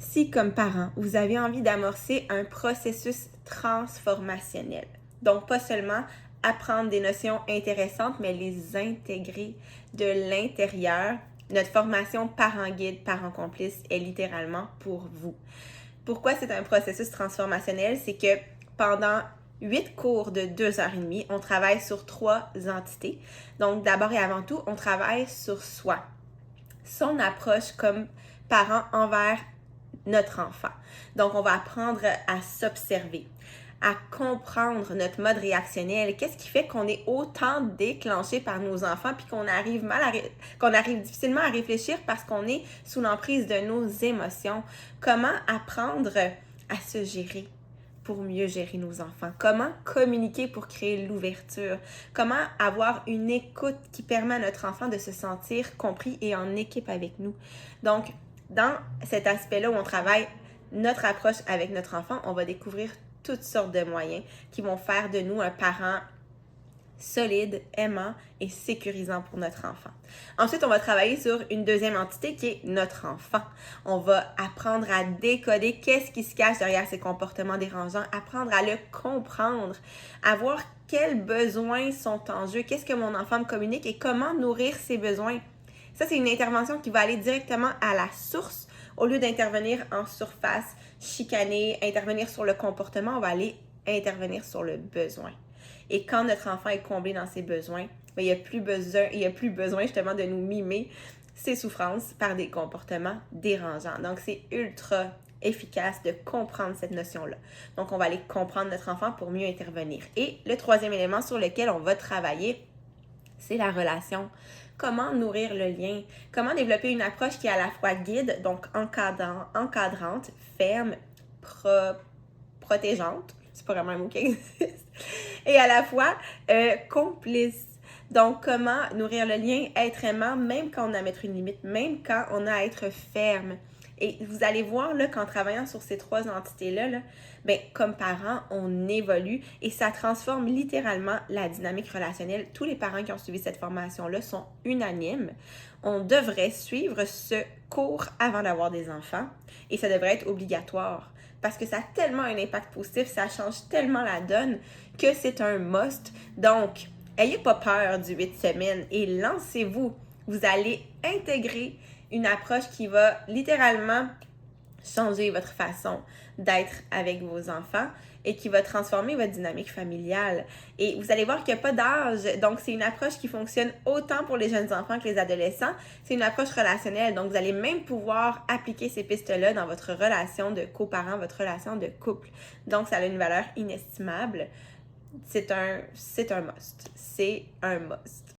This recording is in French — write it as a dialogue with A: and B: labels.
A: Si, comme parent, vous avez envie d'amorcer un processus transformationnel, donc pas seulement apprendre des notions intéressantes, mais les intégrer de l'intérieur, notre formation parent guide, parent complice est littéralement pour vous. Pourquoi c'est un processus transformationnel? C'est que pendant 8 cours de 2h30, on travaille sur 3 entités. Donc, d'abord et avant tout, on travaille sur soi, son approche comme parent envers notre enfant. Donc, on va apprendre à s'observer, à comprendre notre mode réactionnel. Qu'est-ce qui fait qu'on est autant déclenché par nos enfants puis qu'on arrive difficilement à réfléchir parce qu'on est sous l'emprise de nos émotions? Comment apprendre à se gérer pour mieux gérer nos enfants? Comment communiquer pour créer l'ouverture? Comment avoir une écoute qui permet à notre enfant de se sentir compris et en équipe avec nous? Donc, dans cet aspect-là où on travaille notre approche avec notre enfant, on va découvrir toutes sortes de moyens qui vont faire de nous un parent solide, aimant et sécurisant pour notre enfant. Ensuite, on va travailler sur une deuxième entité qui est notre enfant. On va apprendre à décoder qu'est-ce qui se cache derrière ces comportements dérangeants, apprendre à le comprendre, à voir quels besoins sont en jeu, qu'est-ce que mon enfant me communique et comment nourrir ses besoins. Ça, c'est une intervention qui va aller directement à la source au lieu d'intervenir en surface, chicaner, intervenir sur le comportement, on va aller intervenir sur le besoin. Et quand notre enfant est comblé dans ses besoins, il n'y a plus besoin justement de nous mimer ses souffrances par des comportements dérangeants. Donc, c'est ultra efficace de comprendre cette notion-là. Donc, on va aller comprendre notre enfant pour mieux intervenir. Et le troisième élément sur lequel on va travailler, c'est la relation. Comment nourrir le lien? Comment développer une approche qui est à la fois guide, donc encadrante, ferme, protégeante, c'est pas vraiment un mot qui existe, et à la fois complice. Donc, comment nourrir le lien, être aimant, même quand on a à mettre une limite, même quand on a à être ferme. Et vous allez voir, là, qu'en travaillant sur ces 3 entités-là, ben, comme parents, on évolue et ça transforme littéralement la dynamique relationnelle. Tous les parents qui ont suivi cette formation-là sont unanimes. On devrait suivre ce cours avant d'avoir des enfants et ça devrait être obligatoire parce que ça a tellement un impact positif, ça change tellement la donne que c'est un must. Donc, ayez pas peur du 8 semaines et lancez-vous. Vous allez intégrer une approche qui va littéralement changer votre façon d'être avec vos enfants et qui va transformer votre dynamique familiale. Et vous allez voir qu'il n'y a pas d'âge. Donc, c'est une approche qui fonctionne autant pour les jeunes enfants que les adolescents. C'est une approche relationnelle. Donc, vous allez même pouvoir appliquer ces pistes-là dans votre relation de coparent, votre relation de couple. Donc, ça a une valeur inestimable. C'est un must. C'est un must.